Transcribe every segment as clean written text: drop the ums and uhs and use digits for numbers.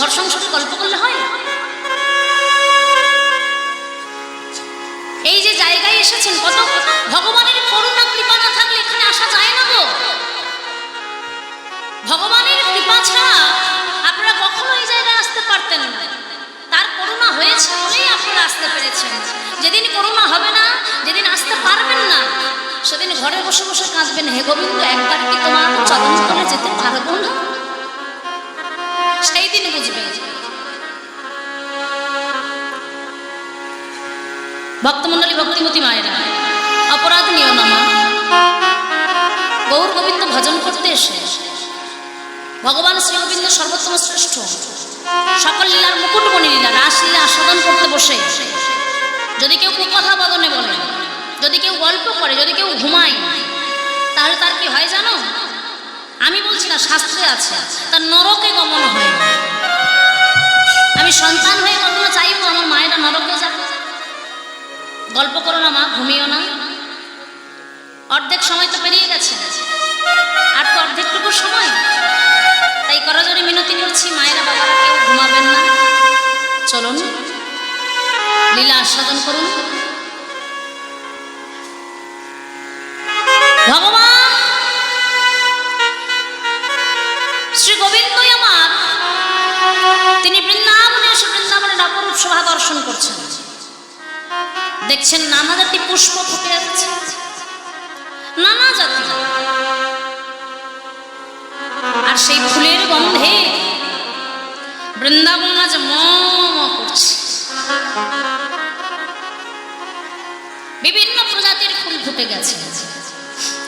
ঘর সংসারে গল্প করলে হয়? এই যে জায়গায় এসেছেন, কত ভগবানের করুণা কৃপা না থাকলে এখানে আসা যায় না গো। ভগবানের কৃপা ছাড়া আপনারা কখনো এই জায়গায় আসতে পারতেন না। তার করুণা হয়েছে বলেই আপনারা আসতে পেরেছেন। যেদিন করুণা হবে না, যেদিন আসতে পারবেন না, সেদিন ঘরে বসে বসে কাঁদবেন, হে গোবিন্দ একবার কি তোমার চরণ তলে যেতে পারবো না? সেই দিন বুঝবেন। ভক্তমন্ডলী, ভক্তিমতী মায়েরা, অপরাধ নিও না মা। গৌর গোবিন্দ ভজন করতে এসে ভগবান শ্রী গোবিন্দ সর্বোত্তম শ্রেষ্ঠ, সকল লীলার মুকুটমণি লীলা রাসলীলা আস্বাদন করতে বসে যদি কেউ কুকথা বদনে বলে, যদি কেউ গল্প করে, যদি কেউ ঘুমায়, তাহলে তার কি হয় জানো? আমি বলছি না, শাস্ত্রে আছে, তার নরকে গমন হয়। আমি সন্তান হয়ে কখনো চাইবো আমার মায়েরা নরকে যাবে? গল্প করো না মা, ঘুমিও না। অর্ধেক সময় তো পেরিয়ে গেছে, আর তো অর্ধেকটুকু সময়। তাই করজোড়ে মিনতি করছি, মায়েরা বাবারা কেউ ঘুমাবেন না, চলুন লীলা আস্বাদন করুন। ভগবান শ্রী গোবিন্দই আমার, তিনি বৃন্দাবনে এসে বৃন্দাবনের অপরূপ শোভা দর্শন করছেন। দেখছেন নানা জাতি পুষ্প ফুটে যাচ্ছে, নানা জাতি, আর সেই ফুলের গন্ধে বৃন্দাবন আজ ম করছে। বিভিন্ন প্রজাতির ফুল ফুটে গেছে।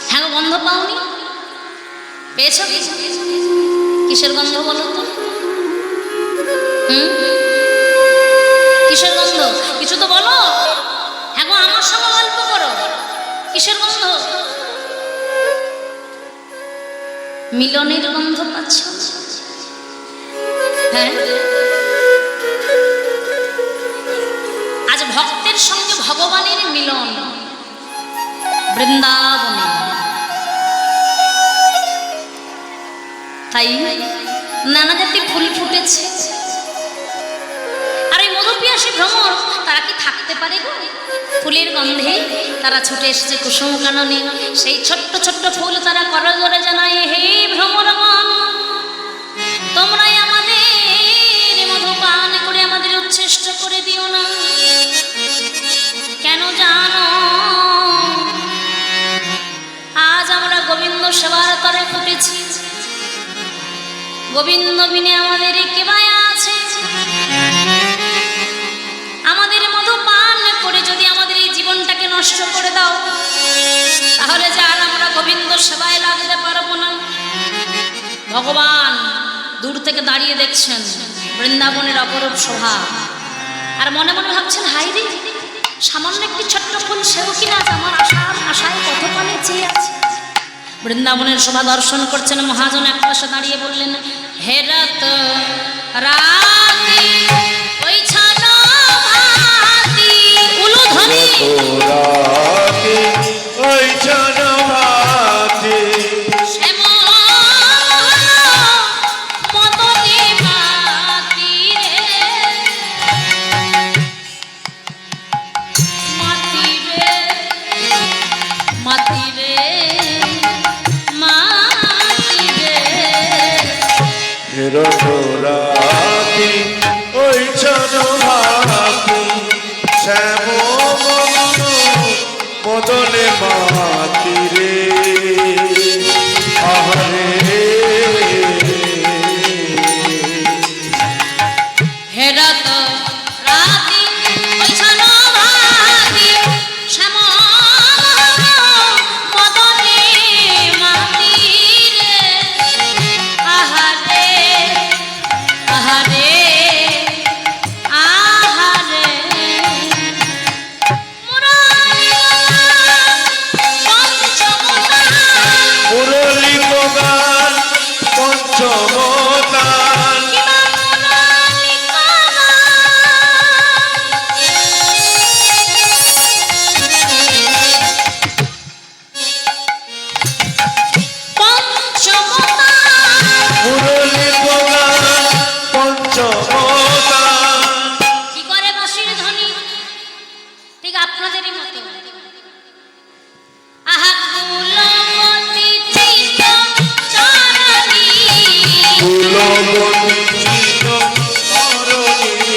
হ্যাঁ, গন্ধ পাওনি? পেয়েছ কি? কিসের গন্ধ বলো তো? কিসের গন্ধ? কিছু তো বলো। হ্যাঁ গো, আমার সঙ্গে গল্প করো। কিসের গন্ধ? মিলনের গন্ধ পাচ্ছ? হ্যাঁ, আজ ভক্তের সঙ্গে ভগবানের মিলন বৃন্দাবনে। তাই নানা জাতি ফুল ফুটেছে। আর এই মধুপিয়াসী ভ্রমর, তারা কি থাকতে পারে গো? ফুলের গন্ধে তারা ছুটে এসেছে কুসুম কাননে। সেই ছোট্ট ছোট্ট ফুল তারা করজোড়ে জানায়, হে ভ্রমরগণ, তোমরাই আমাদের মধু পান করে আমাদের উচ্ছিষ্ট করে দিও না। কেন জানো? আজ আমরা গোবিন্দ সেবার তরে ফুটেছি। গোবিন্দ বিনে আমাদের কে মায়া আছে? আমাদের মধু পান করে যদি আমাদের এই জীবনটাকে নষ্ট করে দাও, তাহলে যে আর আমরা গোবিন্দ সেবায় লাগতে পারবো না। ভগবান দূর থেকে দাঁড়িয়ে দেখছেন বৃন্দাবনের অপরূপ শোভা, আর মনে মনে ভাবছেন, হাই রে, সামান্য একটি ছোট্ট ফুল, সেও কিনা আমার আশায় কতক্ষণে চেয়ে আছে। বৃন্দাবনের শোভা দর্শন করছেন। মহাজন এক পাশে দাঁড়িয়ে বললেন, হে রাত রাতি ওই ছানো ভাতি, উলুধ্বনি ওই ছানো ভাতি, রাতি ওই ছানো ভাতি, শ্যাম মদনে মাতি রে, আহারে হে রাত রাতি ওই ছানো ভাতি, শ্যাম মদনে মাতি রে, আহারে আহারে আহারে। মুরলী গান পঞ্চমদান, মুরলী গান পঞ্চমদান, কুলবতী চিত অরণি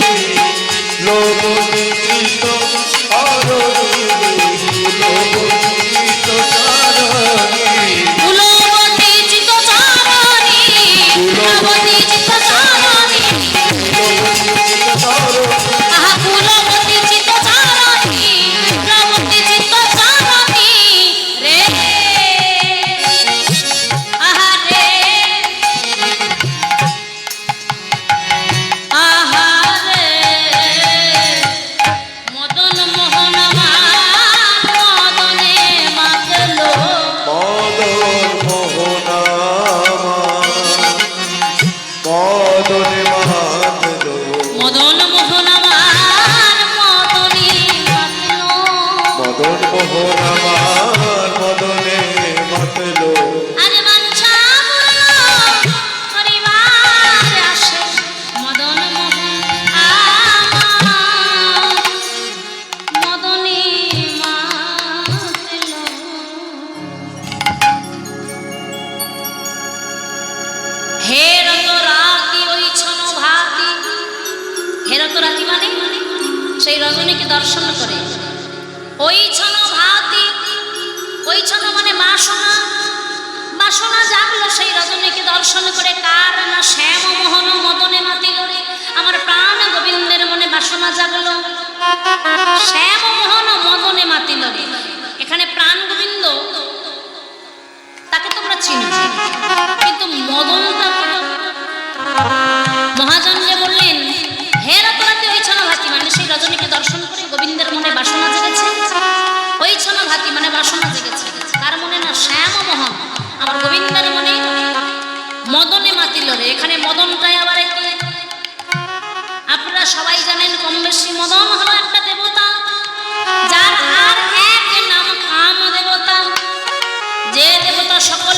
কুলবতী চিত অরণি কুলবতী চিত চারণি কুলবতী চিত চারণি কুলবতী চিত চারণি আহা কুলবতী চিত চারণি কুলবতী চিত চারণি রে আহা রে আহা রে মদন মোহন মদনে মাতলো মদন মোহনামা মদনে মাতলো মদন মোহন মদনে মাতলো মদন মোহনামার মদনে মাতলো আরে বাঞ্ছা পূর্ণ করিবার আসে মদন মোহন মদনে মাতলো হে রত রাতি ওই ছন ভাতি হে রত রাতি মানে সেই রজনীকে দর্শন করে ওই ছন ভাতি ওই ছন মানে বাসনা বাসনা জাগলো সেই রজনীকে দর্শন করে কার না শ্যাম মোহন মদনে মাতিল রে আমার প্রাণ গোবিন্দের মনে বাসনা জাগলো শ্যাম মোহন মদনে মাতিল রে এখানে প্রাণ গোবিন্দ তাকে তোমরা চিনো কিন্তু মদনটা মহাজন যে বললেন হে রাতারাতি ওই ছনা ভাতি মানে সেই রজনীকে দর্শন করে গোবিন্দের মনে বাসনা জেগেছে ওই ছনা ভাতি মানে বাসনা জেগেছে তার মনে না শ্যাম মোহন আমার গোবিন্দের মনে মদনে মাতিল রে এখানে মদনটাই আবার কি আপনারা সবাই জানেন কম বেশি মদন হলো একটা দেবতা যার আর এক নাম কাম দেবতা যে দেবতা সকল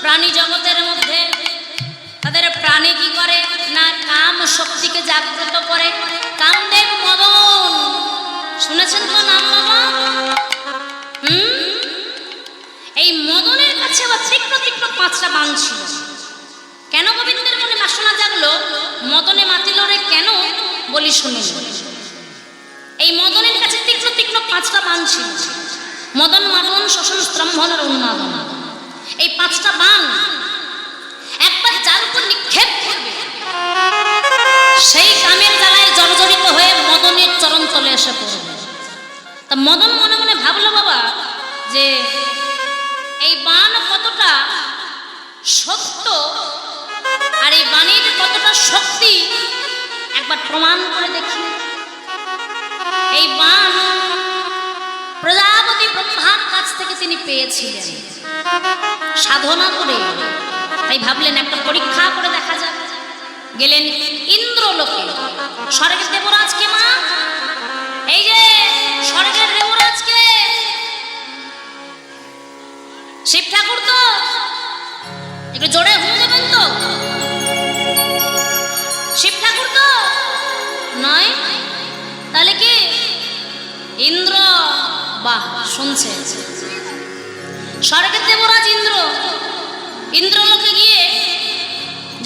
প্রাণী জগতের মধ্যে তাদের প্রাণে কি করে না কাম শক্তিকে জাগ্রত করে কামদেব মদন শুনেছেন তো নাম বাবা এই মদনের কাছে আবার তীক্ষ্ণ তীক্ষ্ণ পাঁচটা বাণ ছিল কেন গোবিন্দের মনে বাসনা জাগলো মদনে মাতিল রে কেন বলি শুনুন এই মদনের কাছে তীক্ষ্ণ তীক্ষ্ণ পাঁচটা বাণ ছিল মদন মাদন শোষণ স্তম্ভন আর উন্মাদন এই পাঁচটা বাণ একবার যার উপর নিক্ষেপ করবে সেই কামের জ্বালায় জর্জরিত হয়ে মদনের চরণ তলে এসে পড়বে তা মদন মনে মনে ভাবলো বাবা যে এই বাণ কতটা সত্য আর এই বাণীর কতটা শক্তি একবার প্রমাণ করে দেখি এই বাণ প্রজাপতি ব্রহ্মার কাছ থেকে তিনি পেয়েছিলেন সাধনা করে তাই ভাবলেন একটা পরীক্ষা করে দেখা যাক গেলেন ইন্দ্রলোকে স্বর্গের দেবরাজকে মা এই যে স্বর্গের দেবরাজকে শিব ঠাকুর তো একটু জোরে হুঁ দেবেন তো শিব ঠাকুর তো নয় তাহলে কি ইন্দ্র বাহ শুনছে স্বর্গের দেবরাজ ইন্দ্রলোকে গিয়ে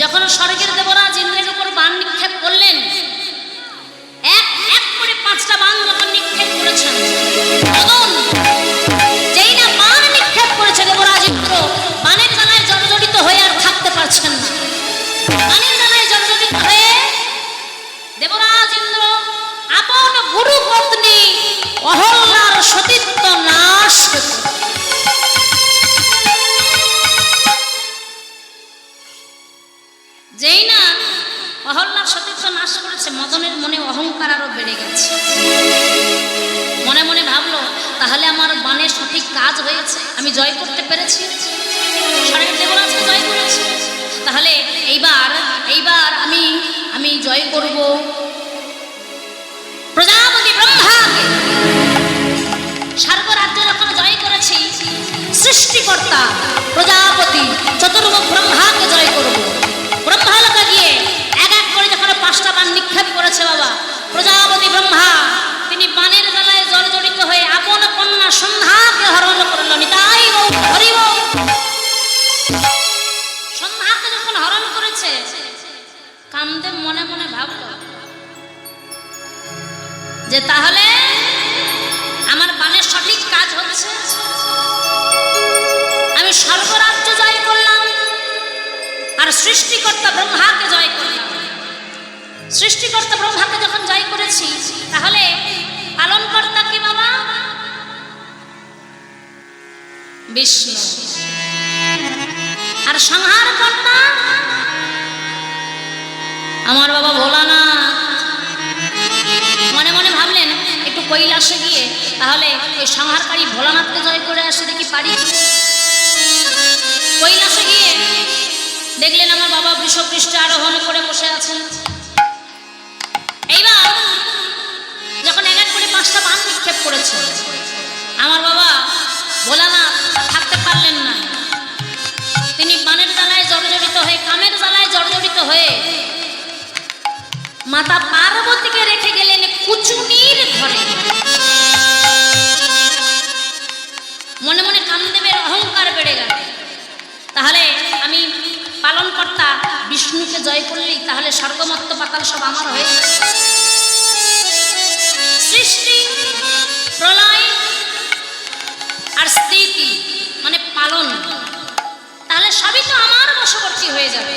যখন স্বর্গের দেবরাজ ইন্দ্রের উপর বাণ নিক্ষেপ করলেন এক এক করে পাঁচটা বাণ যখন নিক্ষেপ করেছেন মদন যেই না বাণ নিক্ষেপ করেছে দেবরাজ ইন্দ্র বাণের জ্বালায় জর্জরিত হয়ে আর থাকতে পারছেন না বাণের জ্বালায় জর্জরিত হয়ে দেবরাজ ইন্দ্র আপন গুরু পত্নী অহল্যার সতীত্ব নাশ যেই না অহল্যার সতীত্ব নাশ করেছে মদনের মনে অহংকার আরো বেড়ে গেছে মনে মনে ভাবলো তাহলে আমার বাণের সঠিক কাজ হয়েছে আমি জয় করতে পেরেছি স্বর্গের দেবরাজকে জয় করেছি তাহলে এইবার আমি জয় করব প্রজাপতি ব্রহ্মাকে স্বর্গ রাজ্য যখন জয় করেছি সৃষ্টিকর্তা প্রজাপতি চতুর্মুখ ব্রহ্মাকে জয় করব ব্রহ্মালোকে গিয়ে এক এক করে যখন পাঁচটা বাণ নিক্ষেপ করেছে বাবা প্রজাপতি ব্রহ্মা তিনি বাণের জ্বালায় জর্জরিত হয়ে আপন কন্যা সন্ধ্যাকে হরণ করল নিতাই হরিব সন্ধ্যাকে যখন হরণ করেছে কামদেব মনে মনে ভাবল যে তাহলে আমার বানের সঠিক কাজ হচ্ছে। আমি স্বর্গরাজ্য জয় করলাম আর সৃষ্টিকর্তা ব্রহ্মাকে জয় করলাম। সৃষ্টিকর্তা ব্রহ্মাকে যখন জয় করেছি, তাহলে পালনকর্তা কি বাবা? বিষ্ণু। আর সংহারকর্তা আমার বাবা ভোলানাথ। মনে মনে ভাবলেন একটু কৈলাসে গিয়ে তাহলে ওই সংহারকারী ভোলানাথকে জয় করে আসে, দেখি পারি। কৈলাসে গিয়ে দেখলেন আমার বাবা বৃষপৃষ্ঠে আরোহণ করে বসে আছেন। এইবার যখন এক এক করে 5টা বাণ নিক্ষেপ করেছে, আমার বাবা ভোলানাথ থাকতে পারলেন না। তিনি বানের জ্বালায় জর্জরিত হয়ে, কামের জ্বালায় জর্জরিত হয়ে মাতা পার্বতীকে রেখে গেলেন কুচুনির ঘরে। মনে মনে কামদেবের অহংকার বেড়ে গেল। তাহলে আমি পালনকর্তা বিষ্ণুকে জয় করলেই তাহলে স্বর্গমত্ত পাতাল সব আমার হয়ে যাবে। সৃষ্টি, প্রলয় আর স্থিতি মানে পালন, তাহলে সবই তো আমার বশবর্তী হয়ে যাবে।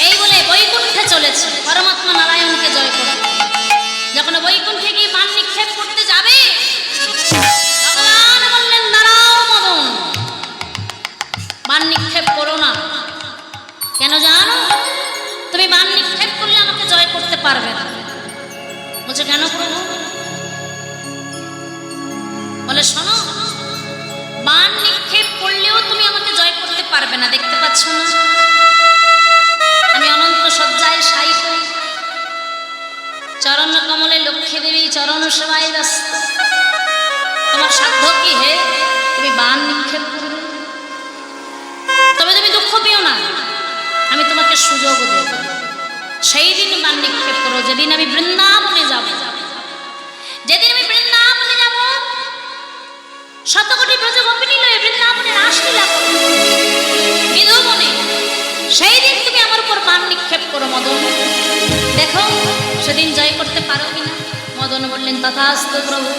এই বলে বৈকুণ্ঠে চলেছে পরমাত্মা নারায়ণকে জয় করতে। যখন বৈকুণ্ঠে গিয়ে বাণ নিক্ষেপ করতে যাবে, ভগবান বললেন দাঁড়াও মদন, বাণ নিক্ষেপ করো না। কেন জানো? তুমি বাণ নিক্ষেপ করলে আমাকে জয় করতে পারবে না। বলছে কেন প্রভু? বলে শোনো, বাণ নিক্ষেপ করলেও তুমি আমাকে জয় করতে পারবে না। দেখতে পাচ্ছ না আমি অনন্ত সজ্জায় শায়িত, চরণ কমলে লক্ষ্মী দেবী চরণ সেবায় ব্যস্ত। তোমার সাধ্য কি হে তুমি বাণ নিক্ষেপ করবে? তবে তুমি দুঃখ পেও না, আমি তোমাকে সুযোগ দেব। সেই দিন বাণ নিক্ষেপ করো, যেদিন আমি বৃন্দাবনে যাব। যেদিন আমি বৃন্দাবনে যাব, শতকোটি ব্রজগোপিনী লয়ে বৃন্দাবনে রাসলীলা করব বিধুবনে, সেই দিন তুমি আমার উপর বাণ নিক্ষেপ করো মদন। দেখো সেদিন জয় করতে পারো কিনা। মদন বললেন তথাস্তু প্রভু,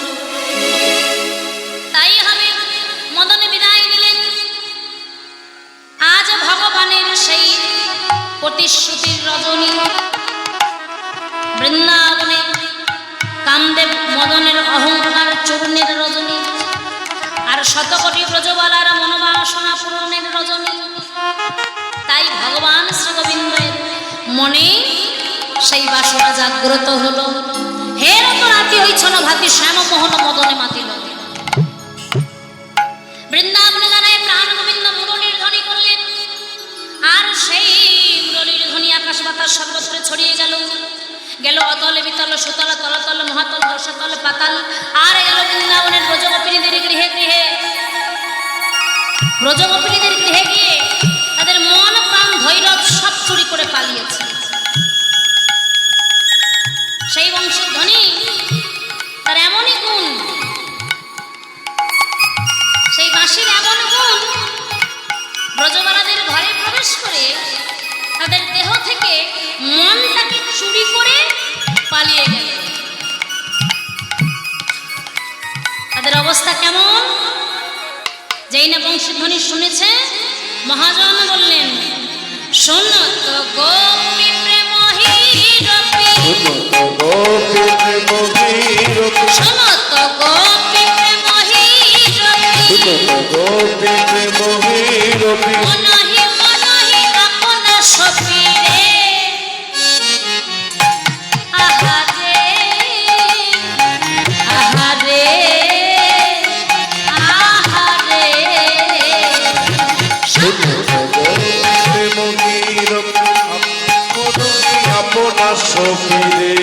তাই হবে। মদনে বিদায় নিলেন। আজ ভগবানের সেই প্রতিশ্রুতির রজনী, বৃন্দাবনে কামদেব মদনের অহংকার চূর্ণের রজনী, আর শতকোটি ব্রজবালার মনোবাসনা পূরণের রজনী। তাই ভগবান শ্রী গোবিন্দের মনে সেই বাসনা জাগ্রত হলো। হে রত রাতি হইছন ভাতি শ্যাম মোহন মদনে মাতিল। বৃন্দাবনে দাঁড়ায় প্রাণ গোবিন্দ মুরলীর ধ্বনি করলেন, আর সেই মুরলীর ধ্বনি আকাশ বাতাস সর্বত্র ছড়িয়ে গেল। গেল অতলে বিতল সুতল তলতল মহাতল রসতল পাতাল, আর গেল বৃন্দাবনের ব্রজগোপিনীদের গৃহে গৃহে। ব্রজগোপিনীদের গৃহে গিয়ে তাদের মন প্রাণ ধৈর্য সব চুরি করে পালিয়েছে। সেই বংশের ধ্বনি তার এমনই গুণ, সেই বাঁশির এমন গুণ, ব্রজবালাদের ঘরে প্রবেশ করে তাদের দেহ থেকে মনটাকে চুরি করে পালিয়ে গেল। তাদের অবস্থা কেমন? যেই না বংশধ্বনি শুনেছে, মহাজন বললেন শোনত গোপী প্রেম হীরপি, শোনত গোপী প্রেম হীরপি, মনহি মনহি আপন সপিরে। আহারে আহারে আহারে, আপনা সপিরে।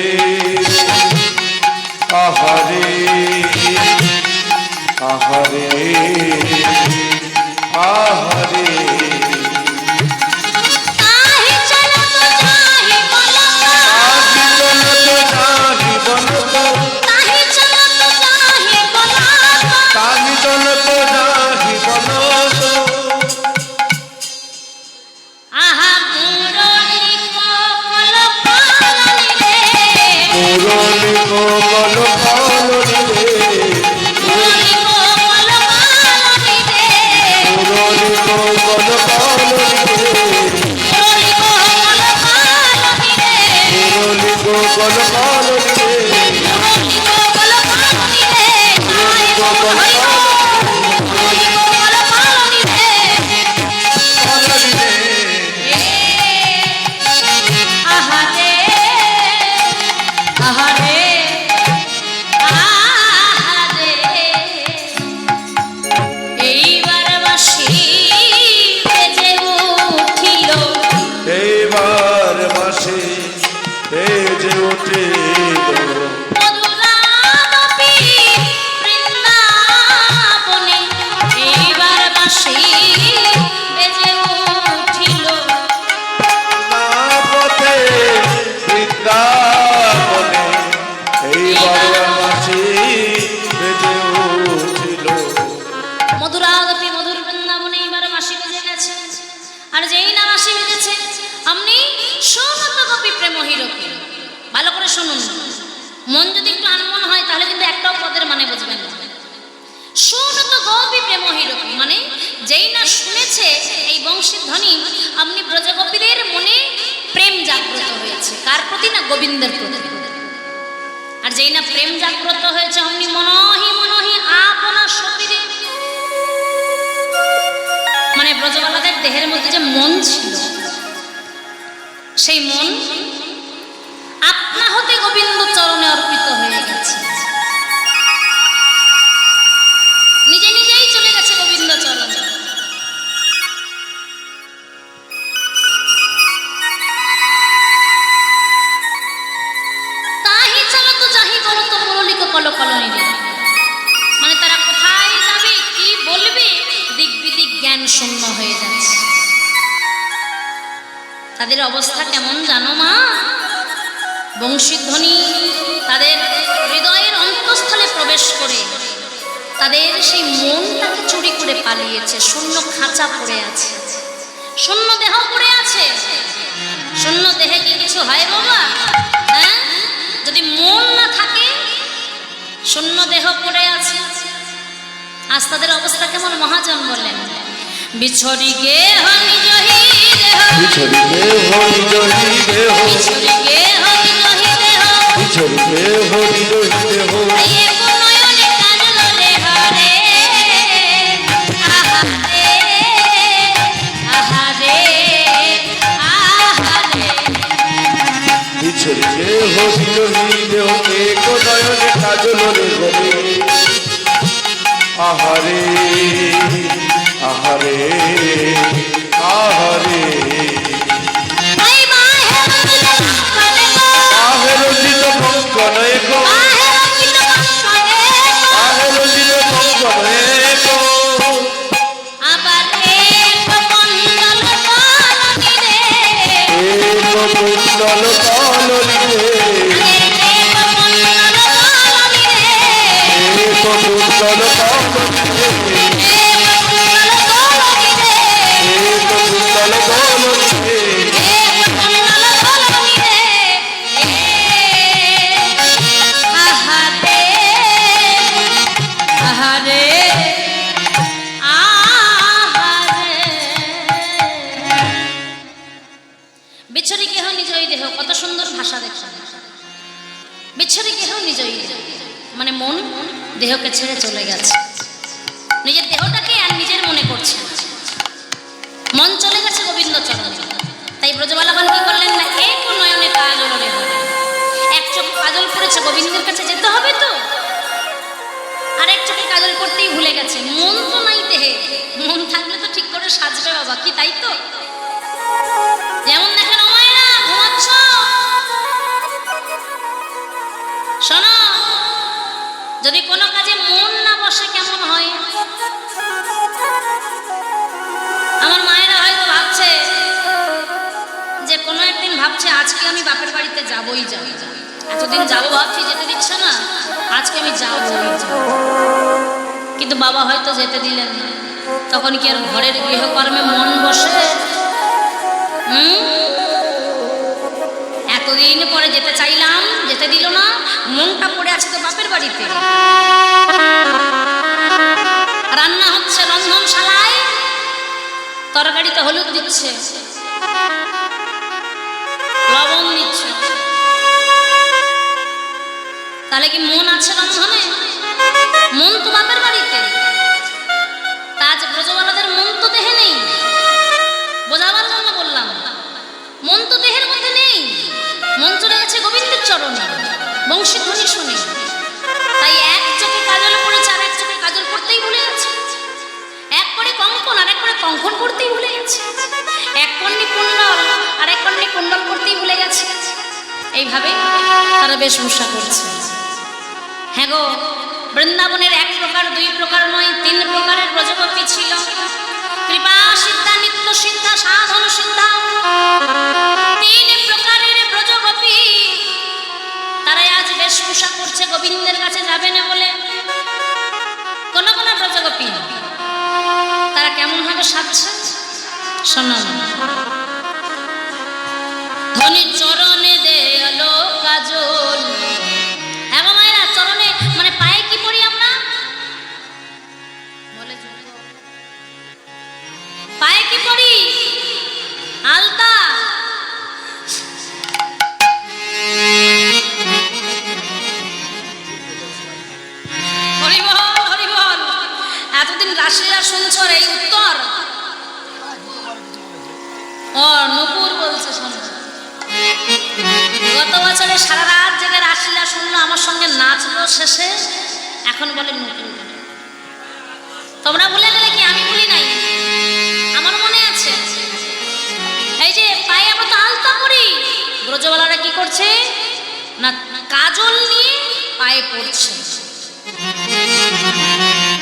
আহারে আহারে আহারে, তাহি চলত যাহি বলত, আহি চলত যাহি বলত, তাহি চলত যাহি বলত, তাহি চলত যাহি বলত। আহা গুণ আর যেই না রাশি বেঁধেছে আপনি সোনত গোপী প্রেম হিরোকে। ভালো করে শুনুন, মন যদি একটু আনমন হয় তাহলে কিন্তু একটাও পদের মানে বুঝবেন না। সোনত গোপী প্রেম হিরোকে মানে যেই না শুনেছে এই বংশীর ধ্বনি আপনি ব্রজগোপীদের মনে প্রেম জাগ্রত হয়েছে। কার প্রতি? না গোবিন্দের প্রতি। আর যেই না প্রেম জাগ্রত হয়েছে অমনি মনহি মনহি আপনা সতীরে, মানে ব্রজবালাদের দেহের মধ্যে যে মন ছিল সেই মন আপনা হতে গোবিন্দ চরণে অর্পিত হয়ে গেছে, নিজে নিজেই চলে গেছে গোবিন্দ চরণে। তাহি চলো তো যাহি বলো তো মুরলিক কল কলনিরে, মানে তারা কোথায় যাবে কি বলবে দিক বিদিক জ্ঞান শূন্য হয়ে যাচ্ছে। তাদের অবস্থা কেমন জানো মা? বংশীধ্বনি তাদের হৃদয়ের অন্তঃস্থলে প্রবেশ করে তাদের সেই মনটাকে চুরি করে পালিয়েছে। শূন্য খাঁচা পড়ে আছে, শূন্য দেহ পড়ে আছে। শূন্য দেহে কি কিছু হয় বাবা? হ্যাঁ, যদি মন না থাকে শূন্য দেহ পড়ে আছে। আজ তাদের অবস্থা কেমন মহাজন বললেন, বিছড়ি গে হনি জহি দেহ, বিছড়ি গে হরি জহি দেহ, বিছড়ি গে হনি জহি দেহ, বিছড়ি গে হরি জহি দেহ, আয়ে নয়নে কাজল রে হরে, আহারে আহারে আহারে। বিছড়ি গে হরি জহি দেহ, এক নয়নে কাজল রে হরে, আহারে আহারে আহারে। আই বাহের দিলে কনে গো, আহের জিত কঙ্কনে গো, বাহের দিলে কনে গো, আহের জিত কঙ্কনে গো, আবার এক মণ্ডল কলনি রে, এক কুণ্ডল কলনি রে, এক মণ্ডল কলনি রে, এক কুণ্ডল কলনি রে, এক মণ্ডল কলনি রে, এক কুণ্ডল কলনি রে, এক মণ্ডল কলনি রে। আহারে আহারে আহারে। বিচ্ছরি কেহ নিজই দেহ, কত সুন্দর ভাষা দেখছেন। বিচ্ছরি কেহ নিজই দেহ মানে মন দেহকে ছেড়ে চলে গেছে, নিজের দেহটাকে আর নিজের মনে করছে না। মন চলে গেছে গোবিন্দ চরণে। তাই ব্রজবালাগণ কি করলেন না, এক নয়নে কাজল রে হরে, এক চোখ কাজল পড়েছে, গোবিন্দের কাছে যেতে হবে তো, আর এক চোখে কাজল পড়তেই ভুলে গেছে। মন তো নাই দেহে, মন থাকলে তো ঠিক করে সাজবে বাবা, কি তাই তো? যেমন দেখেন অমায়রা ঘুমাচ্ছ, শোনো, যদি কোনো কাজে মন না বসে কেমন হয়? আমার মায়েরা হয়তো ভাবছে যে কোনো একদিন ভাবছে আজকে আমি বাপের বাড়িতে যাবই যাব, এতদিন যাবো ভাবছি যেতে দিচ্ছে না, আজকে আমি যাবই যাব। কিন্তু বাবা হয়তো যেতে দিলেন না, তখন কি আর ঘরের গৃহকর্মে মন বসে? এতদিন পরে যেতে চাইলাম, যেতে দিল না, মনটা পড়ে আছে তো বাপের বাড়িতে। রান্না হচ্ছে রন্ধনশালায়, তরকারিতে হলুদ দিচ্ছে, লবণ দিচ্ছে, তাহলে কি মন আছে রন্ধনে? মন তো বাপের বাড়িতে। তাজ ব্রজবালাদের মন তো দেহে নেই, বোঝাবার জন্য বললাম, মন তো দেহের মধ্যে নেই, মন চলে গেছে গোবিন্দের চরণে বংশীধ্বনি শুনে। তাই এক চোখে কাজল পড়েছে, আর এক চোখে কাজল পড়তেই ভুলে গেছে, এক করে কঙ্কন আর এক করে কঙ্কন পড়তেই ভুলে গেছে, এক কর্ণি কুণ্ডল আর এক কর্ণি কুণ্ডল পড়তেই ভুলে গেছে। এইভাবে তারা বেশভূষা করছে। হ্যাঁ গো, বৃন্দাবনের এক প্রকার দুই প্রকার নয়, 3 প্রকারের ব্রজগোপী ছিল। কৃপা সিদ্ধা, নিত্য সিদ্ধা, সাধন সিদ্ধা, 3 প্রকারের ব্রজগোপী। তারাই আজ বেশভূষা করছে গোবিন্দের কাছে যাবে না বলে। কোন কোন ব্রজগোপী তারা কেমন ভাবে সাজছে? শোনো, ধনী চরণে দেয়ালো কাজল। হ্যাঁ গো মায়েরা, চরণে মানে পায়ে কি পরি আমরা? বলে পায়ে কি পরি? আলতা। হরিবল হরিবল। এতদিন রাশিরা শুনছো এই উত্তর? ও নুপুর বলছে শোনো। গত বছরে সারা রাত জেগে রাশিরা শুনলো, আমার সঙ্গে নাচলো, শেষে এখন বলে নুপুর। তোমরা ভুলে গেলে কি? আমি ভুলি নাই, আমার মনে আছে। এই যে পায়ে আমরা তো আলতা পরি, ব্রজবালারা কি করছে না, কাজল নিয়ে পায়ে পড়ছে।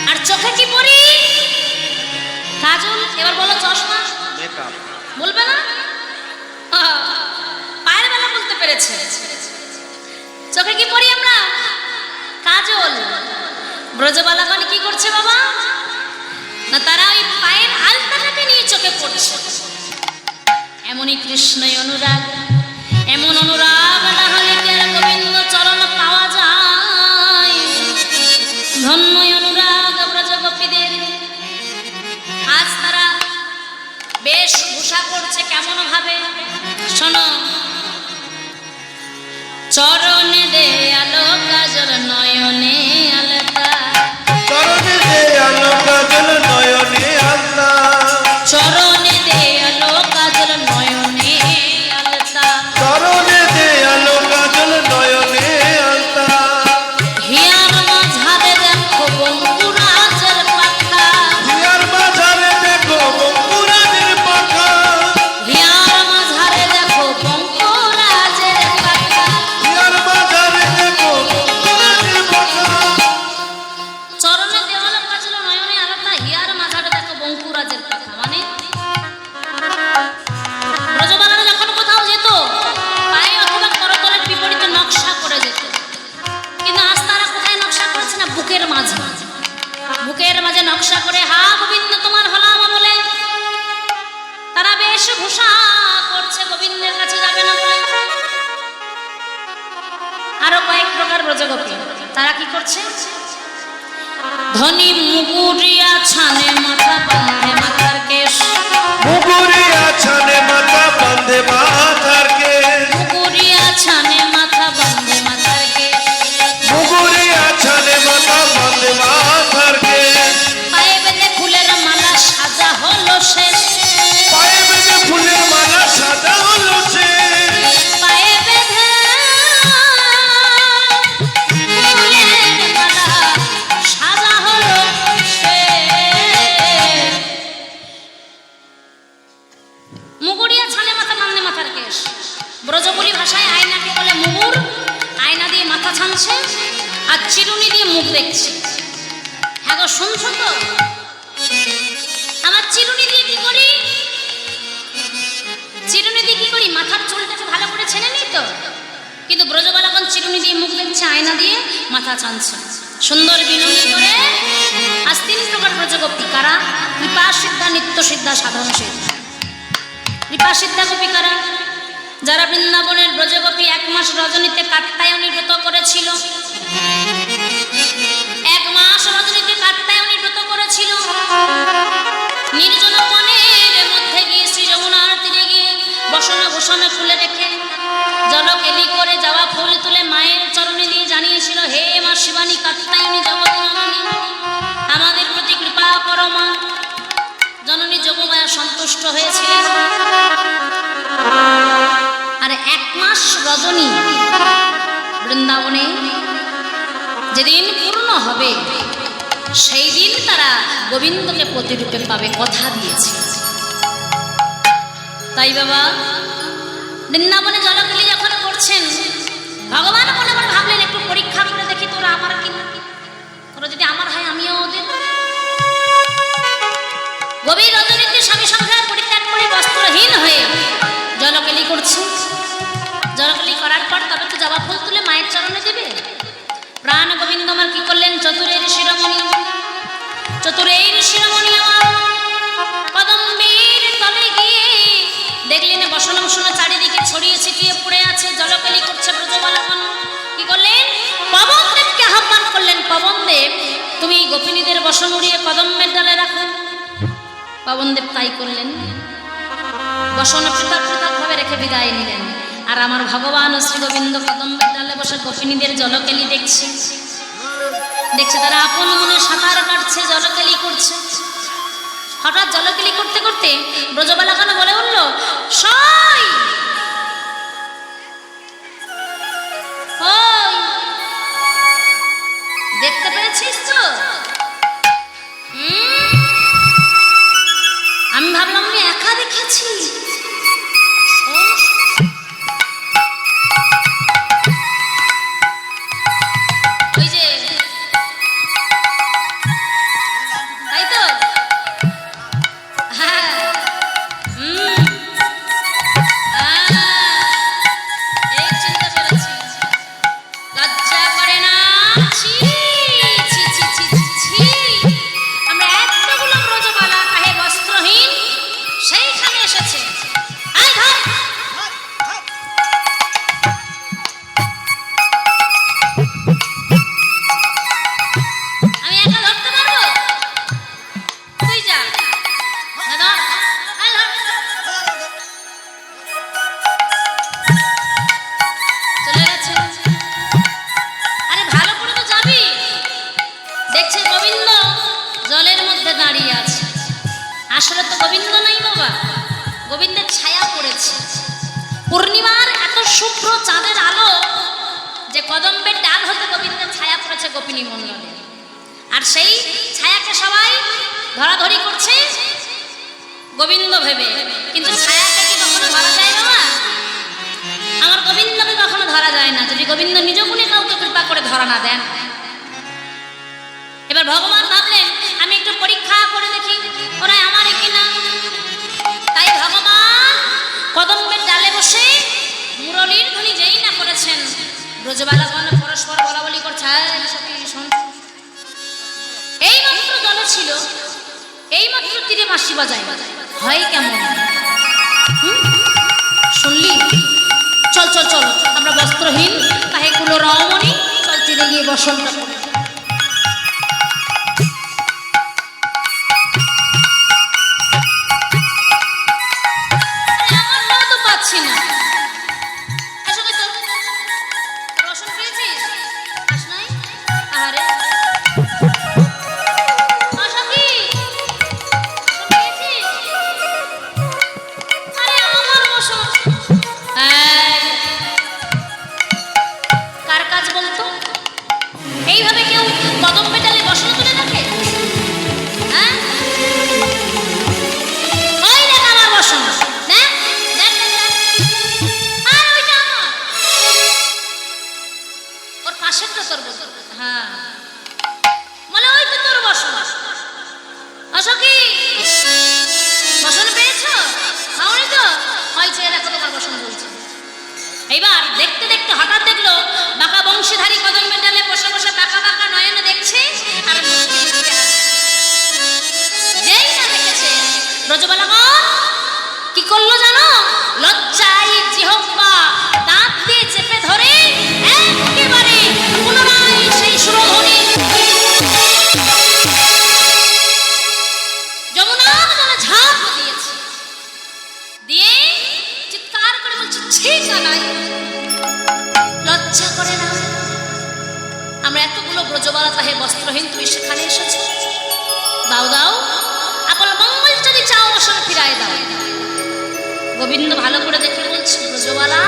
আর চোখে কি পরি? কাজল। এবার বলো চশমা বলবে না? পায়ের বেলা বলতে পেরেছে। চোখে কি পরি আমরা? কাজল। ব্রজবালাগণ কি করছে বাবা না, তারা ওই পায়ের আলতাটাকে নিয়ে চোখে পড়ছে। এমনই কৃষ্ণই অনুরাগ, এমন অনুরাগ না হলে কি আর গোবিন্দ চরণ পাওয়া যায়? ধন্যই অনুরাগ ব্রজ গোপীদের। আজ তারা বেশভূষা করছে কেমন ভাবে শোনো। চরণে দেয়ালো কাজল নয়নে আলতা, চরণে দেয়ালো কাজল নয়নে আলতা, চরণে দেয়ালো কাজল নয়নে আলতা, চরণে দেয়ালো কাজল নয়নে আলতা। হিয়ার মাঝারে দেখো বঙ্কুরাজের পাখা, হিয়ার মাঝারে দেখো বঙ্কুরাজের পাখা, হিয়ার মাঝারে দেখো বঙ্কুরাজের পাখা। হিয়ার মাঝারে দেখো বঙ্কুরাজের পাখা। চরণে দেওয়ালো কাজল নয়নে আলতা, হিয়ার মাঝারে দেখো বঙ্কুরাজের পাখা। মানে ব্রজবালারা যখন কোথাও যেত, পায়ে অথবা করতলের বিপরীতে নকশা করে যেত। কিন্তু আজ তারা কোথায় নকশা করছে না, বুকের মাঝে। বুকের মাঝে নকশা করে হা গোবিন্দ তোমার হলাম বলে তারা বেশভূষা করছে, গোবিন্দের কাছে যাবে না বলে। আরো কয়েক প্রকার ব্রজগোপী তারা কি করছে, ধনী মুগুরিয়া ছানে মাথা বাঁধে মাথার কেশ, মুগুরিয়া ছানে মাথা বাঁধে মাথার কেশ, মুগুরিয়া ছানে মাথা বাঁধে মাথার কেশ। মুগুরিয়া ছানে মাথা বাঁধে মাথার কেশ। পায়ে বেঁধে ফুলের মালা সাজা হলো শেষ, পায়ে বেঁধে ফুলের মালা সাজা হলো শেষ। পায়ে বেঁধে ফুলের মালা সাজা হলো শেষ। মুগুরিয়া ছানে মাথা বাঁধে মাথার কেশ। ব্রজবুলি ভাষায় আয়নাকে বলে মুগুর। আয়না দিয়ে মাথা ছানছে আর চিরুনি দিয়ে মুখ দেখছে। হ্যাঁ গো শুনছো তো? আমার চিরুনি দিয়ে কি করি? চিরুনি দিয়ে কি করি? মাথার চুলটাকে ভালো করে ছেড়ে নিই তো। কিন্তু ব্রজবালাগণ চিরুনি দিয়ে মুখ দেখছে, আয়না দিয়ে মাথা ছানছে, সুন্দর বিনয়ী করে। আজ 3 প্রকার ব্রজগোপী কারা? কৃপা সিদ্ধা, নিত্য সিদ্ধা, সাধন সিদ্ধা। কৃপা সিদ্ধা গোপী কারা? যারা বৃন্দাবনের ব্রজগোপী 1 মাস রজনীতে কাত্যায়নী ব্রত করেছিল। 1 মাস রজনীতে কাত্যায়নী ব্রত করেছিল। নির্জন বনের মধ্যে গিয়ে শ্রী যমুনার তীরে গিয়ে বসন ভূষণ খুলে রেখে জলকেলি করে যাওয়া ফুল তুলে মায়ের চরণে দিয়ে জানিয়েছিল, হে মা শিবানী কাত্যায়নী জগৎজননী, আমাদের প্রতি কৃপা করো মা। জননী যোগমায়া সন্তুষ্ট হয়েছিলেন। আর 1 মাস রজনী বৃন্দাবনে যেদিন পূর্ণ হবে, সেই দিন তারা গোবিন্দকে প্রতিরূপে পাবে, কথা দিয়েছে। তাই বাবা বৃন্দাবনে জলকেলি যখন করছেন, ভগবান মনে মনে ভাবলেন একটু পরীক্ষা করে দেখি তোরা আমার কিনা। তোরা যদি আমার হয় আমিও ওদের। গভীর রজনীতে স্বামী সংসার পরিত্যাগ করে বস্ত্রহীন হয়ে জলকেলি করছে। জলকেলি করার পর তবে তো জবা ফুল তুলে মায়ের চরণে দেবে। প্রাণ গোবিন্দ আমার কি করলেন, চতুরের শিরোমণি, চতুরের শিরোমণি আমার কদম্বের তলে গিয়ে বসনভূষণ চারিদিকে ছড়িয়ে ছিটিয়ে পড়ে আছে, জলকেলি করছে ব্রজবালকগণ। কি করলেন? পবনদেবকে আহ্বান করলেন, পবনদেব তুমি গোপিনীদের বসন উড়িয়ে কদম্বের ডালে রাখো। পবনদেব তাই করলেন, বসন পৃথক পৃথক ভাবে রেখে বিদায় নিলেন। আর আমার ভগবান শ্রী গোবিন্দ কদম্বের ডালে বসে গোপিনীদের জলকেলি দেখছে। তারা আপন মনে সাঁতার কাটছে, জলকেলি করছে। হঠাৎ জলকেলি করতে করতে ব্রজবালকগণ বলে উঠল, সই ওই দেখতে পেরেছিস তো? আমি ভাবলাম আমি একা দেখেছি। ওই যে তাই তো, হ্যাঁ এই চিন্তা করেছি। লজ্জা করে না? ছি ছি ছি ছি ছি, আমরা এতগুলো ব্রজবালা কাহে বস্ত্রহীন সেইখানে এসেছে। আয় ধর। আমি একা ধরতে পারবো? তুই যা। ধর, আয় ধর। চলে গেছে। আরে ভালো করে তো যাবি। দেখছে গোবিন্দ জলের মধ্যে দাঁড়িয়ে আছে। আসলে তো গোবিন্দ নাই বাবা, গোবিন্দের ছায়া পড়েছে। পূর্ণিমার এত শুভ্র চাঁদের আলো যে কদম্বের ডাল হতে গোবিন্দের ছায়া পড়েছে গোপিনী মণ্ডলে। আর সেই ছায়াকে সবাই ধরাধরি করছে গোবিন্দ ভেবে। কিন্তু ছায়াকে কি কখনো ধরা যায় বাবা? আমার গোবিন্দকে কখনো ধরা যায় না যদি গোবিন্দ নিজ গুণে কাউকে কৃপা করে ধরা না দেন। এবার ভগবান ভাবলেন আমি একটু পরীক্ষা করে দেখি ওরা আমার কিনা। তাই ভগবান কদম্বের ডালে বসে মুরলীর ধ্বনি যেই না করেছেন, ব্রজবালকগণ পরস্পর বলাবলি করছে, এই মাত্র জল ছিল, এই মাত্র তীরে বাঁশি বাজায়, হয় কেমন? শুনলি? চল চল চল, আমরা বস্ত্রহীন তাহে কুলো রমণী, চল তীরে গিয়ে বসন্ত করি। আমার তো পাচ্ছি না। রসন পেয়েছিস? আস নাই? আহারে কার কাজ বলতো? এইভাবে কেউ কদম পেটালে বসন তুলে থাকে? হ্যাঁ, ওই দেখ আমার বসন, দেখ দেখ দেখ, আর ওইটা আমার, ওর পাশেরটা তোর বসন। হ্যাঁ, মানে ওই তো তোর বসন। অসখী বসন পেয়েছো? খাওনি তো? ওই চেয়ে দেখো তোমার বসন বলছে। এইবার দেখতে দেখতে হঠাৎ দেখলো বাঁকা বংশীধারী কদম্বের ডালে বসে বসে বাঁকা বাঁকা নয়নে দেখছে। আর যেই না দেখেছে ব্রজবালকগণ কি করলো জানো? লজ্জায় জিহ্বা দাঁত দিয়ে চেপে ধরে একেবারে পুনরায় সেই সুরধ্বনি যমুনার জলে ঝাঁপ দিয়েছে। দিয়ে চিৎকার করে বলছে, ছি জানাই, লজ্জা করে না? আমরা এতগুলো ব্রজবালা তাহে বস্ত্রহীন, তুমি সেখানে এসেছো। দাও দাও, আপন মঙ্গল যদি চাও বসন ফিরায় দাও। গোবিন্দ ভালো করে দেখে বলছে, ব্রজবালা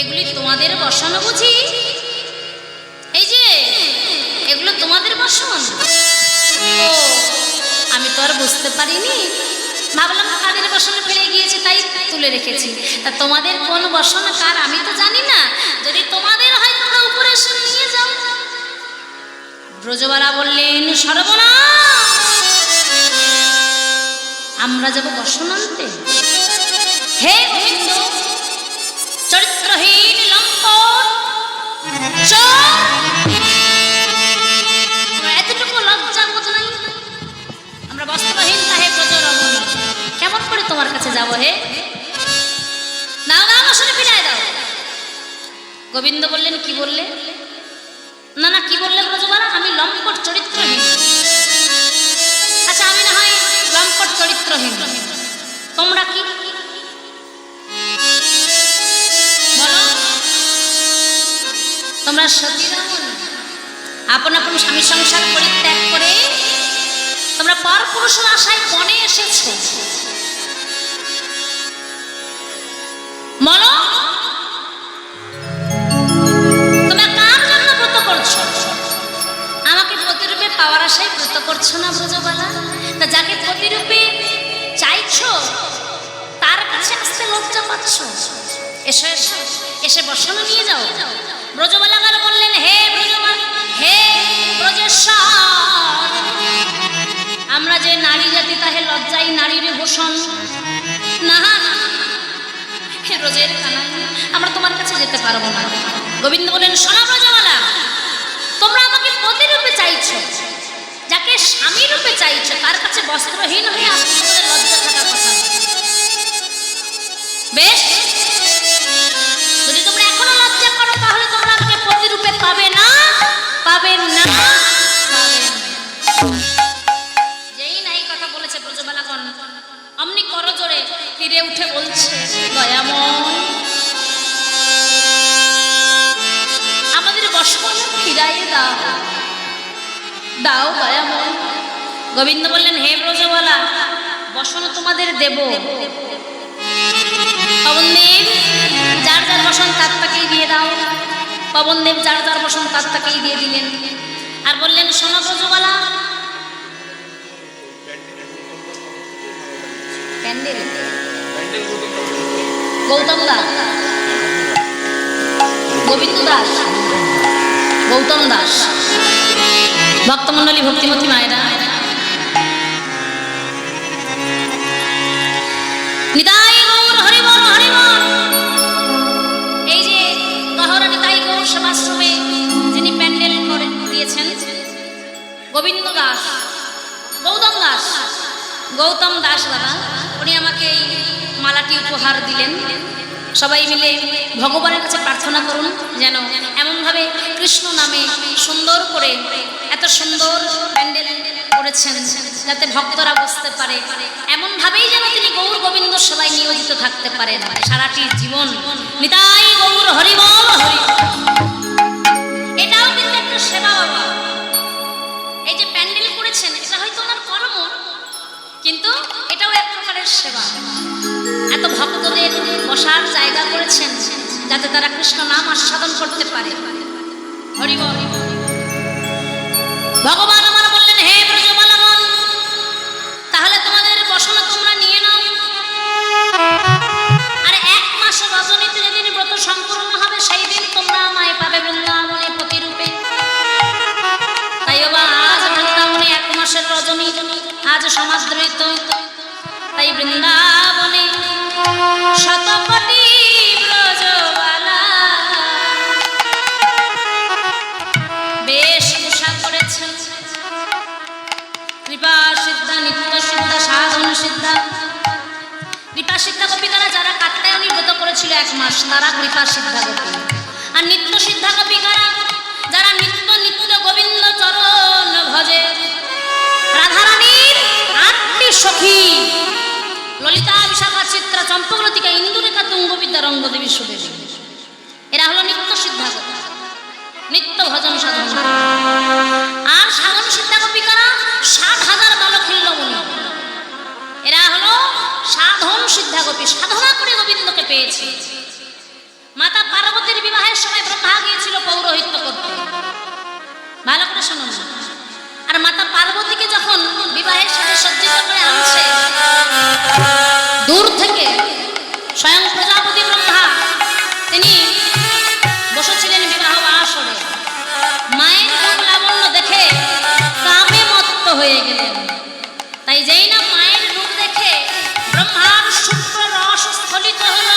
এগুলি তোমাদের বসন বুঝি? এই যে এগুলো তোমাদের বসন? ও, আমি তো আর বুঝতে পারিনি, ভাবলাম কাদের বসনে ফেলে গিয়েছে তাই তুলে রেখেছি। তা তোমাদের কোন বসন কার আমি তো জানি না, যদি তোমাদের হয় তোমরা উপরে এসে নিয়ে যাও। ব্রজবালা বললেন, সর্বনাশ, আমরা যাব বসন আনতে? হে গোবিন্দ, চরিত্রহীন লম্পট চোর, এতটুকু লজ্জা বোধ নাই? আমরা বস্ত্রহীন তাহে ব্রজরমণী, কেমন করে তোমার কাছে যাব? হে আসনে ফিরায় দাও। গোবিন্দ বললেন, কি বললে? না না, কি বললে ব্রজবালা? আমি লম্পট চরিত্রহীন। আচ্ছা, আমি না হয় লম্পট চরিত্রহীন, তোমরা কি বলো? তোমরা সতীরামন, আপন আপন স্বামী সংসার পরিত্যাগ করে তোমরা পর পুরুষের আশায় বনে এসেছো। বলো, তোমরা কার জন্য ব্রত করছো? আমাকে প্রতিরূপে পাওয়ার আশায় ব্রত করছো না ব্রজবালা? তা যাকে প্রতিরূপে চাইছো তার কাছে আসতে লজ্জা পাচ্ছ। এসো এসো, এসে বসানো নিয়ে যাও। ব্রজবালাগার বললেন, হে ব্রজবালা, হে ব্রজেশ্বর, আমরা যে নারী জাতি তাহে লজ্জাই নারীর ভূষণ। না না, হে ব্রজের কানাই, আমরা তোমার কাছে যেতে পারবো না। গোবিন্দ বলেন, শোনো ব্রজবালা, তোমরা আমাকে প্রতিরূপে চাইছো, যাকে স্বামী রূপে চাইছো তার কাছে বস্ত্রহীন হয়ে আসতে তোমাদের লজ্জা থাকার কথা। বেশ, যদি তোমরা এখনো লজ্জা করো তাহলে তোমরা আমাকে প্রতিরূপে পাবে না, পাবে না, পাবে না। যেই নাই কথা বলেছে ব্রজবালাগণ অমনি করজোড়ে তীরে উঠে বলছে, দয়াময়, আমাদের বসন ফিরাইয়ে দাও, দাও দয়াময়। গোবিন্দ বললেন, হে ব্রজবালা, বসন তোমাদের দেব। পবনদেব, যার যার বসন তার তাকেই দিয়ে দাও। পবনদেব যার যার বসন তার তাকেই দিয়ে দিলেন। আর বললেন, শোনো ব্রজবালা, গৌতম দাস, গোবিন্দ দাস, গৌতম দাস, ভক্তমন্ডলী, ভক্তিমতী মায়েরা, নিতাই গৌর হরি বল, হরি বল। এই যে গহরা নিতাই গৌর সেবাশ্রমে যিনি প্যান্ডেল করে দিয়েছেন, গোবিন্দ দাস, গৌতম দাস, গৌতম দাস দাদা, উনি আমাকে এই মালাটি উপহার দিলেন। সবাই মিলে ভগবানের কাছে প্রার্থনা করুন যেন এমনভাবে কৃষ্ণ নামে সুন্দর করে এত সুন্দর প্যান্ডেল করেছেন যাতে ভক্তরা বুঝতে পারে, এমনভাবেই যেন তিনি গৌর গোবিন্দ সেবায় নিয়োজিত থাকতে পারেন সারাটি জীবন। নিতাই গৌর হরি বল, হরি। এটাও কিন্তু একটা সেবা বাবা। এই যে প্যান্ডেল করেছেন এটা হয়তো ওনার কর্ম, কিন্তু এটাও এক প্রকারের সেবা। এত ভক্তদের বসার জায়গা করেছেন যাতে তারা কৃষ্ণ নাম আস্বাদন করতে পারে। হরি বল। ভগবান আমার বললেন, হে ব্রজবালাগণ, তাহলে তোমাদের বসনা তোমরা নিয়ে নাও। আর 1 মাস রজনীতে যেদিন ব্রত সম্পূর্ণ হবে সেই দিন তোমরা আমায় পাবে বৃন্দাবনে প্রতিরূপে। তাই বাবা, আজ বৃন্দাবনে 1 মাসের রজনী, আজ সমাদৃত। তাই বৃন্দাবনে শতকোটি ব্রজবালা বেশভূষা করেছেন। কৃপা সিদ্ধা, নিত্য সিদ্ধা, সাধন সিদ্ধা। কৃপা সিদ্ধা গোপিকারা যারা কাত্যায়নী ব্রত করেছিল 1 মাস, তারা কৃপা সিদ্ধা গোপী। আর নিত্য সিদ্ধা গোপিকারা যারা নিত্য নিত্য গোবিন্দ চরণ ভজে, রাধারানীর 8টি সখী, ললিতা, বিশাখা, চিত্রা, চম্পকলতিকা, ইন্দুরেখা, তুঙ্গবিদ্যা, রঙ্গদেবী, সুদেবী, এরা হলো নিত্য সিদ্ধা গোপী, নিত্য ভজন সাধন। আর সাধন সিদ্ধা গোপিকারা 60,000 বালখিল্যমণি, এরা হলো সাধন সিদ্ধা গোপী, সাধনা করে গোবিন্দকে পেয়েছে। মাতা পার্বতীর বিবাহের সময় ব্রহ্মা গিয়েছিল পৌরোহিত্য করতে, ভালো করে শুনুন। আর মাতা পার্বতীকে যখন বিবাহের সাথে সজ্জিত করে আনছে, দূর থেকে স্বয়ং প্রজাপতি ব্রহ্মা তিনি বসেছিলেন বিবাহ আসরে। মায়ের রূপ লাবণ্য দেখে কামে মত্ত হয়ে গেলেন। তাই যেই না মায়ের রূপ দেখে ব্রহ্মার শুক্র রস স্খলিত হল,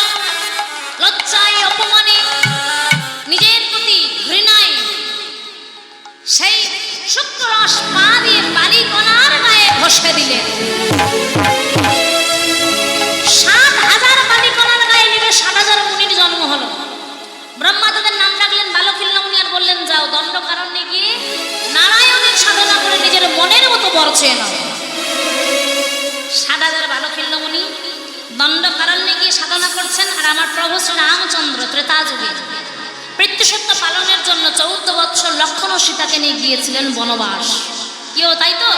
লজ্জায় অপমানে নিজের প্রতি ঘৃণায় সেই শুক্র রস পা দিয়ে বালিকণার গায়ে ঘষে দিলেন। দণ্ডকারণ্যে গিয়ে সাধনা করছেন, আর আমার প্রভু শ্রী রামচন্দ্র ত্রেতা যুগে পিতৃসত্য পালনের জন্য 14 বৎসর লক্ষণ ও সীতাকে নিয়ে গিয়েছিলেন বনবাস। কেউ তাই তো?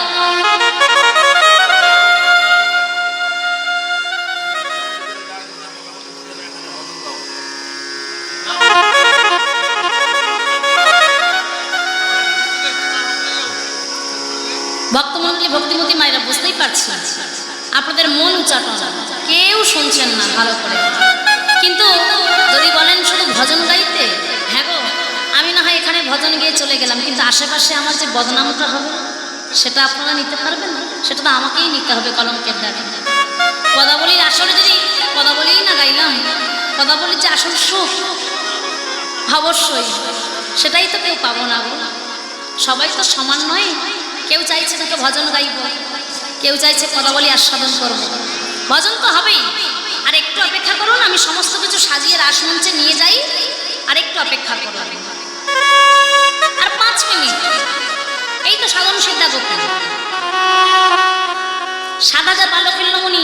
ভক্তমন্ডলী ভক্তিমতী মায়েরা বুঝতেই পারছেন আপনাদের মন উচ্চাটন কেউ শুনছেন না ভালো করে। কিন্তু যদি বলেন শুধু ভজন গাইতে, হ্যাঁ গো আমি না হয় এখানে ভজন গিয়ে চলে গেলাম, কিন্তু আশেপাশে আমার যে বদনামটা হবে সেটা আপনারা নিতে পারবেন? সেটা তো আমাকেই নিতে হবে কলঙ্কের দ্বারা। পদাবলীর আসলে যদি পদাবলীই না গাইলাম, পদাবলীর যে আসল সুখ অবশ্যই সেটাই তো কেউ পাবো না গো। সবাই তো সমান নয়, কেউ চাইছে তাকে ভজন গাইব, কেউ চাইছে পদাবলী আস্বাদন করব। ভজন তো হবেই, আর একটু অপেক্ষা করুন, আমি সমস্ত কিছু সাজিয়ে রাসমঞ্চে নিয়ে যাই, আর একটু অপেক্ষা করুন, আর 5 মিনিট। এই তো সাধন সিদ্ধা গোপী সাদা যা বালকিল্লমণি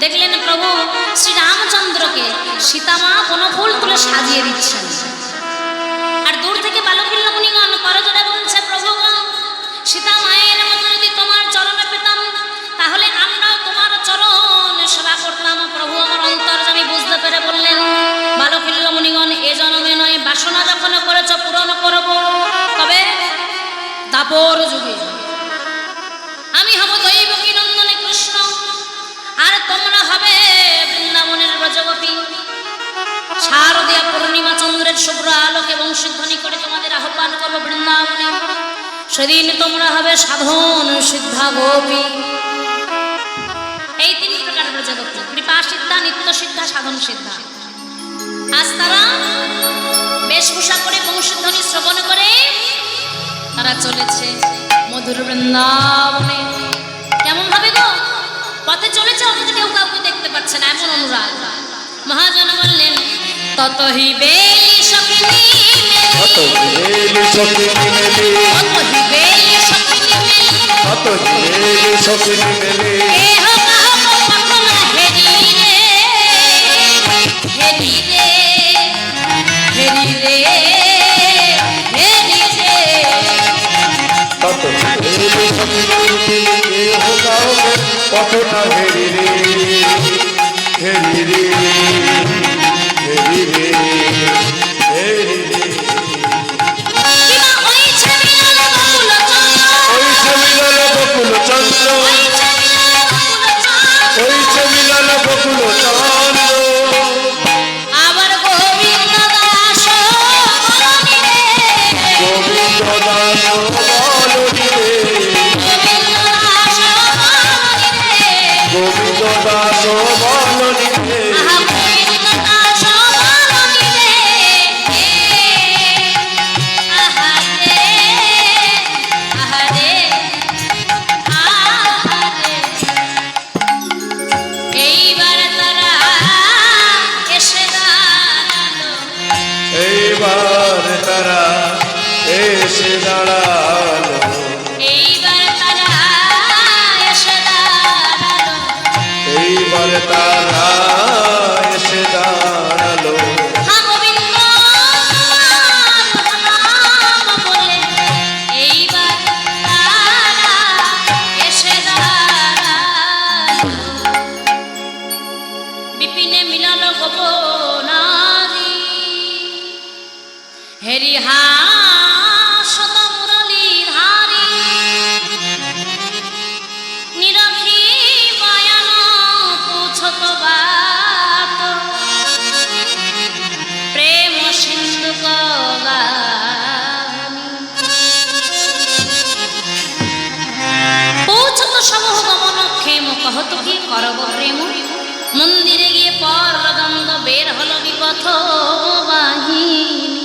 দেখলেন প্রভু শ্রী রামচন্দ্রকে সীতামা বনফুল তুলে সাজিয়ে দিচ্ছেন, আর দূর থেকে বালকিল্লমণিগণ করজোড়ে বলছে, প্রভু সীতা মায়ের মতো যদি তোমার চরণে পেতাম তাহলে আমরাও তোমার চরণ সেবা করতাম। প্রভু আমার অন্তর্যামী বুঝতে পেরে বললেন, বালকিল্লমণিগণ এ জন্মে নয়, বাসনা যখন করেছ পূরণ করব, তবে দাপর যুগে আমি হব দৈবকী নন্দনে কৃষ্ণ, আর তোমরা হবে বৃন্দাবনের ব্রজগোপী। শারদীয়া পূর্ণিমা চন্দ্রের শুভ্র আলোকে বংশীধ্বনি করে তোমাদের আহ্বান করবো বৃন্দাবনে, সেদিন তোমরা হবে সাধন সিদ্ধা গোপী। এই 3 প্রকার ব্রজগোপী, কৃপা সিদ্ধা, নিত্য সিদ্ধা, সাধন সিদ্ধা। আজ তারা বেশভূষা করে বংশীধ্বনি শ্রবণ করে তারা চলেছে মধুর বৃন্দাবনে। কেমন ভাবে গো? পথে চলেছে অথচ কেউ কাউকে দেখতে পাচ্ছে না, এমন অনুরাগ। মহাজন বললেন, ততহি বেলি সখিনী কতটা হেরি রে হেরি রে হেরি রে হেরি রে। ওই মিলল বকুল চন্দ্র, ওই মিলল বকুল চন্দ্র, আবার গোবিন্দ দাস গোবিন্দ দাস বলনি রে, গোবিন্দ দাস বলনি রে। এইবার তারা এসে দাঁড়ালো, এইবার তারা এসে দাঁড়ালো, এইবার তারা এসে দাঁড়ালো, এইবার তারা এসে দাঁড়ালো। হা গোবিন্দ নাম বলে এইবার তারা এসে দাঁড়ালো। বিপিনে মিলল গোপনারি হেরি হাসত মুরলী ধারি, নিরখি বায়ান পুছত বাত, প্রেম সিন্ধু কবানি। পৌঁছত সমূহ গমন ক্ষেম, কহত কি করব প্রেম, মন্দিরে গিয়ে পরদ্বন্দ্ব বের হলো বিপথ বাহিনী।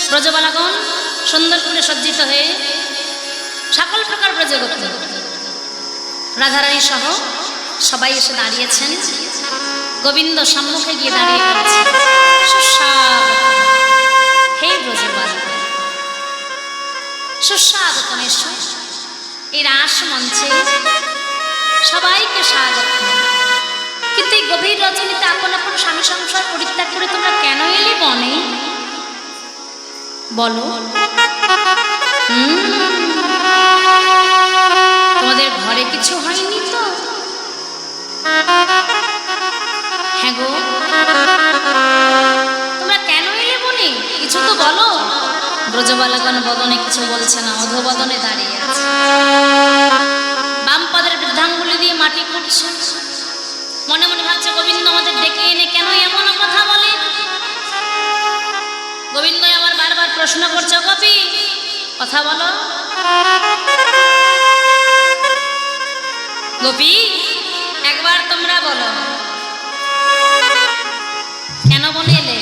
ব্রজবালাগণ সুন্দর করে সজ্জিত হয়ে সকল প্রকার ব্রজগোপী রাধারানী সহ সবাই এসে দাঁড়িয়েছেন। গোবিন্দ সম্মুখে গিয়ে দাঁড়িয়ে পড়েছে, সুস্বাগতম হে ব্রজবালা, সুস্বাগতম এসো এই রাস মঞ্চে সবাইকে স্বাগত। কিন্তু এই গভীর রজনীতে আপন আপন স্বামী সংসার পরিত্যাগ করে তোমরা কেন এলে বনে? বলো। তোমাদের ঘরে কিছু হয়নি তো? হ্যাঁ গো, তোমরা কেন এলে বনে? কিছু তো বলো। ব্রজবালগণ বদনে কিছু বলছে না, অধবদনে দাঁড়িয়ে আছে। বাম পাদের বৃদ্ধাঙ্গুলি দিয়ে মাটি করছে, মনে মনে ভাবছে গোবিন্দ আমাদের ডেকে এনে কেন এমন কথা বলে। গোবিন্দ আমার বারবার প্রশ্ন করছে, গোপী কথা বলো, গোপী একবার তোমরা বলো কেন বনে এলে?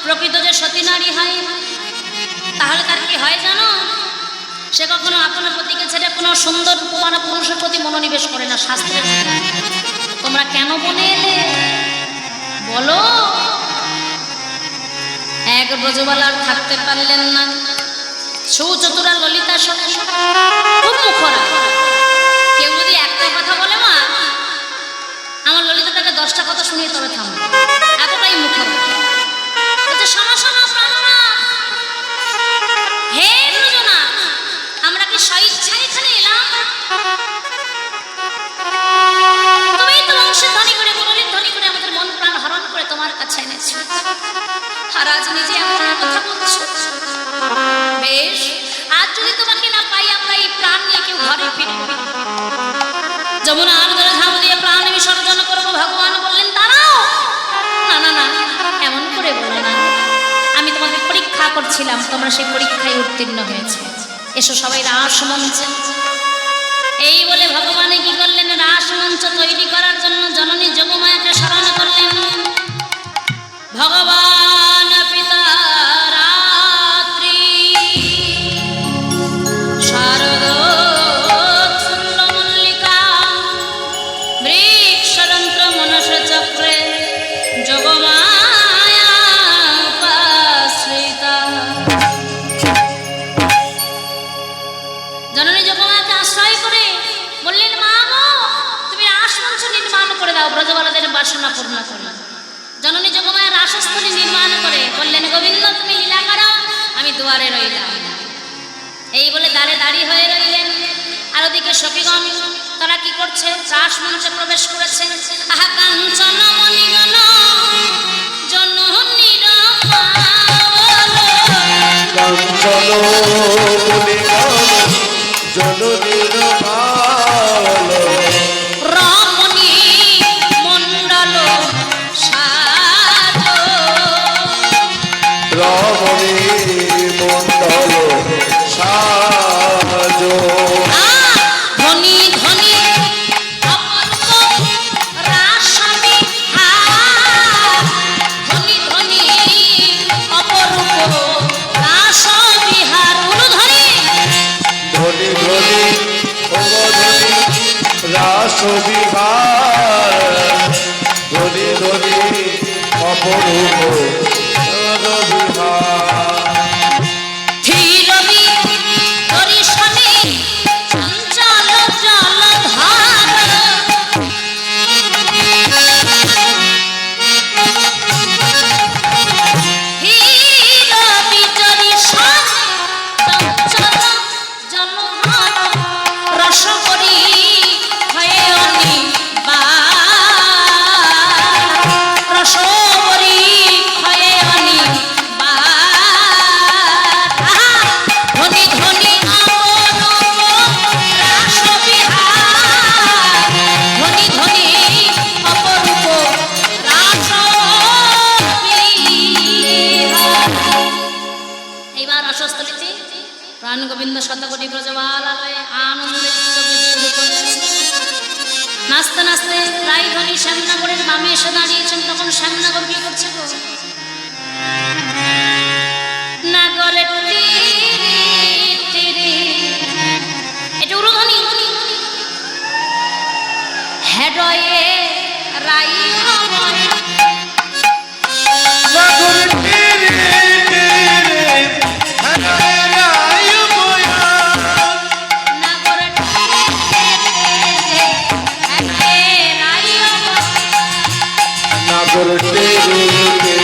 প্রকৃত যে সতী নারী হয় তাহলে তার কি হয় জানো? সে কখনো আপনার পতিকে ছেড়ে কোনো সুন্দর উপমান পুরুষের প্রতি মনোনিবেশ করে না, শাস্ত্রের। তোমরা কেন বনে এলে বলো? এক ব্রজবালার থাকতে পারলেন না, সুচতুরা ললিতা সঙ্গে খুব মুখরা। কেউ যদি একটা কথা বলে মা, আমার ললিতা তাকে 10টা কথা শুনিয়ে তবে থামো, এতটাই মুখরা। শোনো শোনো প্রাণনাথ, হে ব্রজনাথ, আমরা কি স্বইচ্ছায় এখানে এলাম? তুমি তো বংশে ধনী করে বললি, ধনী করে আমাদের মন প্রাণ হরণ করে তোমার কাছে এনেছো, আর আজ নিজে এমন কথা বলছো। বেশ, আজ যদি তোমাকে না পাই আমরা এই প্রাণ নিয়ে কেউ ঘরে ফিরব। যমুনার জলে ঝাঁপ দিয়ে প্রাণ বিসর্জন করবো। ভগবান বললেন দাঁড়াও, না না না, এমন করে বলো না, আমি তোমাদের পরীক্ষা করছিলাম, তোমরা সেই পরীক্ষায় উত্তীর্ণ হয়েছে, এসো সবাই রাসমঞ্চে। এই বলে ভগবানে কি করলেন, রাসমঞ্চ তৈরি করার জন্য জননী যোগমায়াকে স্মরণ করলেন। ভগবান পিতা রাত্রি শারদ মল্লিকা বৃক্ষযন্ত্র মনস চক্রে যোগমায়া উপাশ্রিতা। জননী যোগমায়াকে আশ্রয় করে বললেন মা গো, বাসনা পূর্ণ করি। জননী যোগমায়ের রাসস্থলী নির্মাণ করে বললেন, গোবিন্দ তুমি লীলা করো, আমি দুয়ারে রইলাম। এই বলে দ্বারে দাঁড়িয়ে হয়ে রইলেন। আর ওদিকে সখীগণ তারা কি করছে? রাস মঞ্চে প্রবেশ করেছে। আহা কাঞ্চন মণিগণ জননীর কাঞ্চন মণিগণ জননীর পাল, রমণী মণ্ডল সাজ, রমণী মণ্ডল সাজ, ধনী ধনী অপূর্ব রাসবিহার, ধনী ধনী অপূর্ব রাসবিহার। উলুধ্বনি ধনী ধনী অবধনী রাস বিহার, ধনী ধনী অপরূপ বিহার। ধীরবি হরিশনি চঞ্চল জলধার, ধীরবি হরিশনি চঞ্চল জলধার, রস করি হয়ে অনিবার, রস করি হয়ে অনিবার। ধনী ধনী অপরূপ রাসবিহার, ধনী ধনী অপরূপ রাসবিহার। এইবার রসস্থলীতে প্রাণ গোবিন্দ শতকোটি ব্রজবালালয়ে আনন্দে শুরু করলেন। নাচতে নাচতে রায়ধনী শ্যামনগরের বামে এসে দাঁড়িয়েছেন। তখন শ্যামনগর কি করছে গো? নাগরের টিরি টিরি, এটা উরুধ্বনি। হেডয়ে রাই অময়, নাগর টিরি টিরি হেডয়ে রাই অময়, নাগরের টিরি টিরি হেডয়ে রাই অময়। নাগর টিরি টিরি